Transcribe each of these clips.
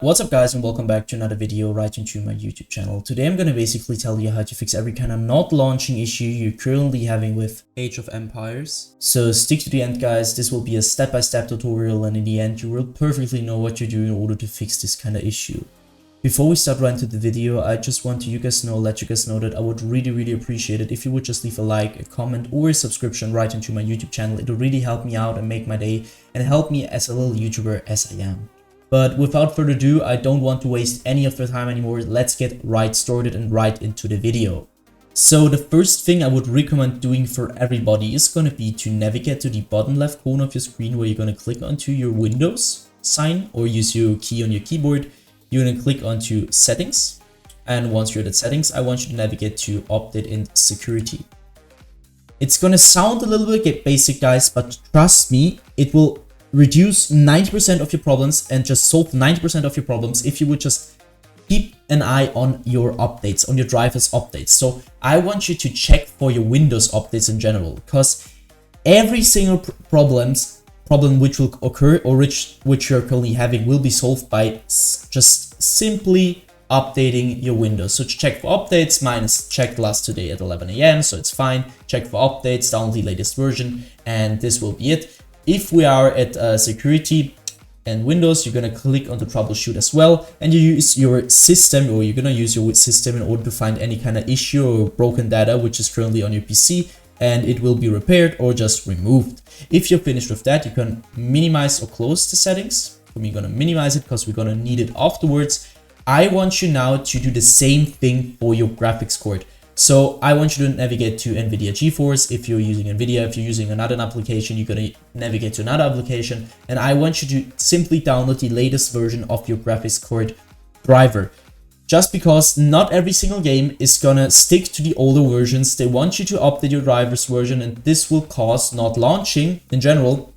What's up guys, and welcome back to another video right into my YouTube channel. Today I'm going to basically tell you how to fix every kind of not launching issue you're currently having with Age of Empires. So stick to the end guys, this will be a step-by-step tutorial, and in the end you will perfectly know what you're doing in order to fix this kind of issue. Before we start right into the video, I just want to let you guys know that I would really appreciate it if you would just leave a like, a comment or a subscription right into my YouTube channel. It would really help me out and make my day and help me as a little YouTuber as I am. But without further ado, I don't want to waste any of your time anymore. Let's get right started and right into the video. So the first thing I would recommend doing for everybody is going to be to navigate to the bottom left corner of your screen, where you're going to click onto your Windows sign or use your key on your keyboard. You're going to click onto settings. And once you're at settings, I want you to navigate to update and security. It's going to sound a little bit basic guys, but trust me, it will reduce 90% of your problems and just solve 90% of your problems if you would just keep an eye on your updates, on your drivers updates. So I want you to check for your Windows updates in general, because every single problem which will occur or which you're currently having will be solved by just simply updating your Windows. So check for updates. Mine is checked last today at 11 AM, so it's fine. Check for updates, download the latest version, and this will be it. If we are at security and Windows, you're going to click on the troubleshoot as well, and you use your system, or you're going to use your system in order to find any kind of issue or broken data which is currently on your PC, and it will be repaired or just removed. If you're finished with that, you can minimize or close the settings. We're going to minimize it because we're going to need it afterwards. I want you now to do the same thing for your graphics card. So I want you to navigate to NVIDIA GeForce. If you're using NVIDIA, if you're using another application, you're going to navigate to another application. And I want you to simply download the latest version of your graphics card driver. Just because not every single game is going to stick to the older versions. They want you to update your driver's version, and this will cause not launching in general,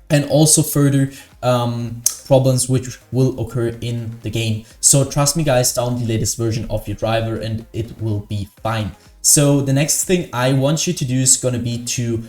and also further problems which will occur in the game. So trust me guys, download the latest version of your driver and it will be fine. So the next thing I want you to do is going to be to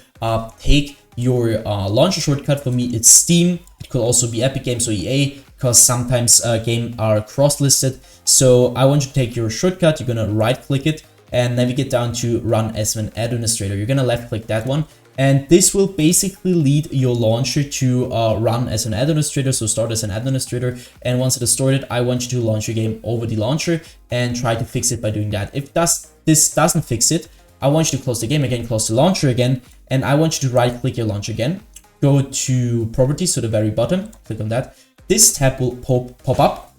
take your launcher shortcut. For me it's Steam. It could also be Epic Games or EA, because sometimes games are cross-listed. So I want you to take your shortcut. You're going to right click it and navigate down to run as an administrator. You're going to left click that one. And this will basically lead your launcher to run as an administrator, so start as an administrator. And once it is started, I want you to launch your game over the launcher and try to fix it by doing that. If this doesn't fix it, I want you to close the game again, close the launcher again, and I want you to right click your launcher again. Go to properties, so the very bottom, click on that. This tab will pop up.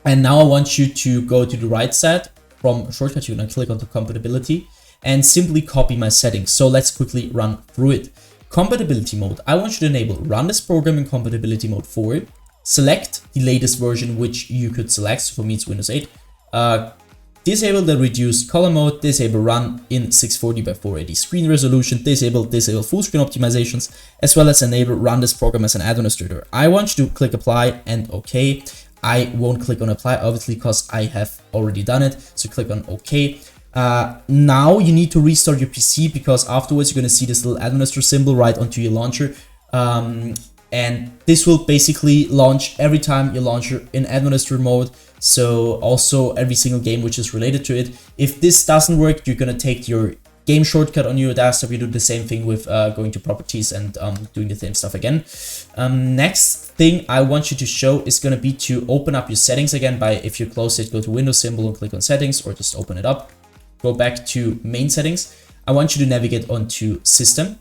And now I want you to go to the right side. From shortcut, you're going to click on the compatibility and simply copy my settings. So let's quickly run through it. Compatibility mode. I want you to enable run this program in compatibility mode 4. Select the latest version which you could select. So for me it's Windows 8. Disable the reduced color mode. Disable run in 640 by 480 screen resolution. Disable full screen optimizations, as well as enable run this program as an administrator. I want you to click apply and OK. I won't click on apply obviously because I have already done it. So click on OK. Now you need to restart your PC, because afterwards you're going to see this little administrator symbol right onto your launcher, and this will basically launch every time you launch in administrator mode, so also every single game which is related to it. If this doesn't work, you're going to take your game shortcut on your desktop. You do the same thing with going to properties and doing the same stuff again. Next thing I want you to show is going to be to open up your settings again by, if you close it, go to Windows symbol and click on settings, or just open it up. Go back to main settings. I want you to navigate onto system,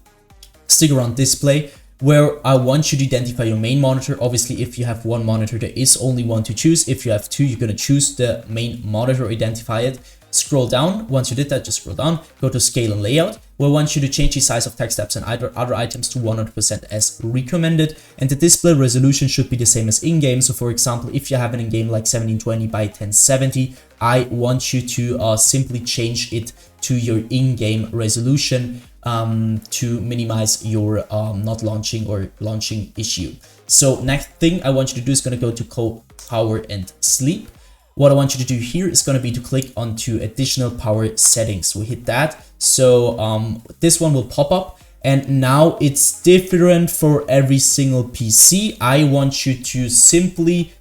stick around display, where I want you to identify your main monitor. Obviously, if you have one monitor, there is only one to choose. If you have two, you're going to choose the main monitor, identify it. Scroll down. Once you did that, just scroll down, go to scale and layout, where I want you to change the size of text tabs and other items to 100% as recommended. And the display resolution should be the same as in-game. So for example, if you have an in-game like 1720 by 1070, I want you to simply change it to your in-game resolution to minimize your not launching or launching issue. So next thing I want you to do is going to go to power and sleep. What I want you to do here is going to be to click onto additional power settings. We hit that. So this one will pop up, and now it's different for every single PC. I want you to simply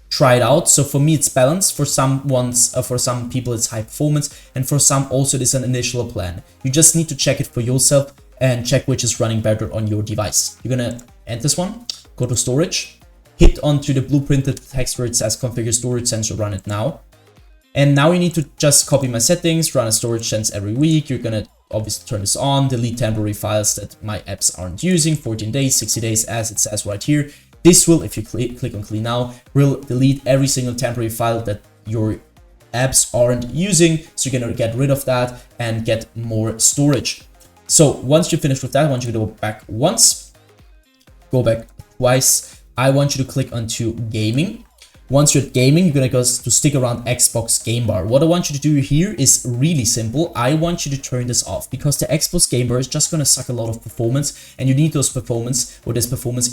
try it out. So for me, it's balanced. For some people, it's high performance, and for some also it is an initial plan. You just need to check it for yourself and check which is running better on your device. You're gonna end this one, go to storage, hit onto the blueprinted text where it says configure storage sense, run it now. And now you need to just copy my settings, run a storage sense every week. You're gonna obviously turn this on, delete temporary files that my apps aren't using, 14 days, 60 days, as it says right here. This will, if you click on clean now, will delete every single temporary file that your apps aren't using. So you're gonna get rid of that and get more storage. So once you're finished with that, I want you to go back once, go back twice. I want you to click onto gaming. Once you're at gaming, you're gonna go to stick around Xbox game bar. What I want you to do here is really simple. I want you to turn this off because the Xbox game bar is just gonna suck a lot of performance, and you need this performance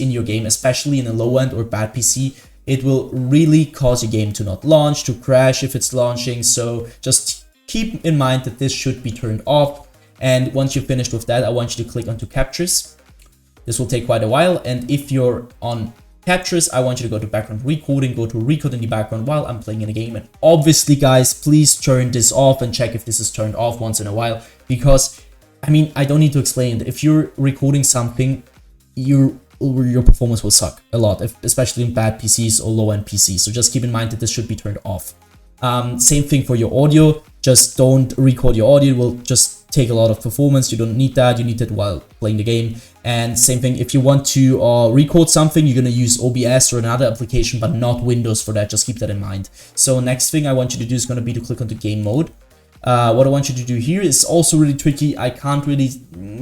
in your game, especially in a low end or bad PC. It will really cause your game to not launch, to crash if it's launching. So just keep in mind that this should be turned off. And once you're finished with that, I want you to click onto captures. This will take quite a while. And if you're on captures, I want you to go to background recording, go to record in the background while I'm playing in a game. And obviously, guys, please turn this off and check if this is turned off once in a while, because I mean, I don't need to explain it. If you're recording something, your performance will suck a lot, especially in bad PCs or low-end PCs. So just keep in mind that this should be turned off. Same thing for your audio. Just don't record your audio. It will just take a lot of performance. You don't need that. You need it while playing the game. And same thing, if you want to record something, you're going to use OBS or another application, but not Windows for that. Just keep that in mind. So next thing I want you to do is going to be to click onto game mode. What I want you to do here is also really tricky. I can't really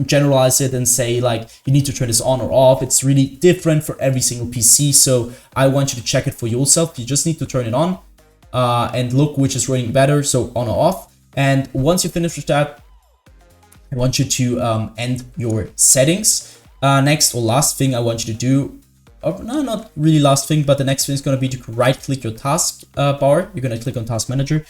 generalize it and say like you need to turn this on or off. It's really different for every single PC. So I want you to check it for yourself. You just need to turn it on and look which is running better. So on or off. And once you finish with that, I want you to end your settings. Next or last thing I want you to do, or no, not really last thing, but the next thing is going to be to right click your task bar. You're going to click on task manager.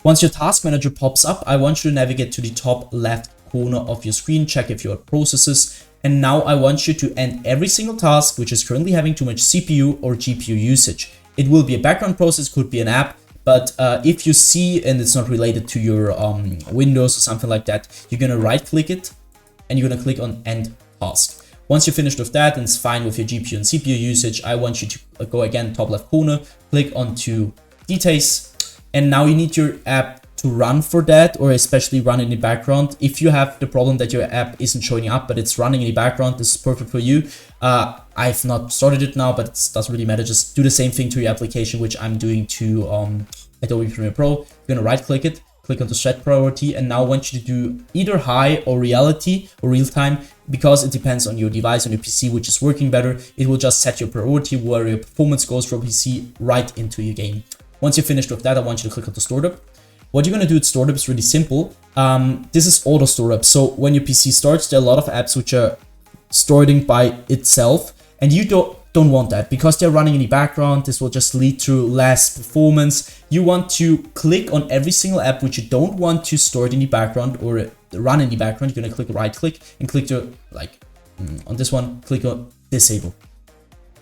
Once your task manager pops up, I want you to navigate to the top left corner of your screen, check if you're at processes. And now I want you to end every single task which is currently having too much CPU or GPU usage. It will be a background process, could be an app. But if you see and it's not related to your Windows or something like that, you're going to right click it and you're going to click on end task. Once you're finished with that and it's fine with your GPU and CPU usage, I want you to go again, top left corner, click onto details. And now you need your app to run for that, or especially run in the background. If you have the problem that your app isn't showing up, but it's running in the background, this is perfect for you. I've not started it now, but it doesn't really matter. Just do the same thing to your application, which I'm doing to Adobe Premiere Pro. You're gonna right click it, click on the set priority, and now I want you to do either high or reality or real time, because it depends on your device, on your PC, which is working better. It will just set your priority where your performance goes from PC right into your game. Once you're finished with that, I want you to click on the startup. What you're going to do with startup is really simple. This is auto startup. So when your PC starts, there are a lot of apps which are starting by itself, and you don't want that because they're running in the background. This will just lead to less performance. You want to click on every single app which you don't want to start in the background or run in the background. You're going to click right click and click to on this one, click on disable.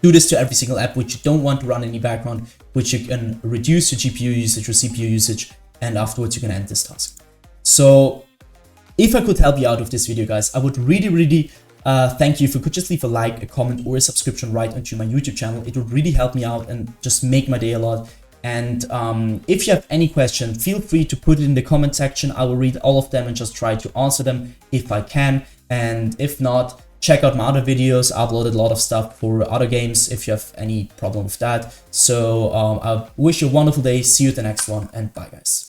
Do this to every single app which you don't want to run in the background, which you can reduce your GPU usage or CPU usage, and afterwards you can end this task. So if I could help you out with this video, guys, I would really thank you if you could just leave a like, a comment, or a subscription right onto my YouTube channel. It would really help me out and just make my day a lot. And if you have any question, feel free to put it in the comment section. I will read all of them and just try to answer them if I can. And if not, check out my other videos. I uploaded a lot of stuff for other games if you have any problem with that. So I wish you a wonderful day. See you at the next one, and bye, guys.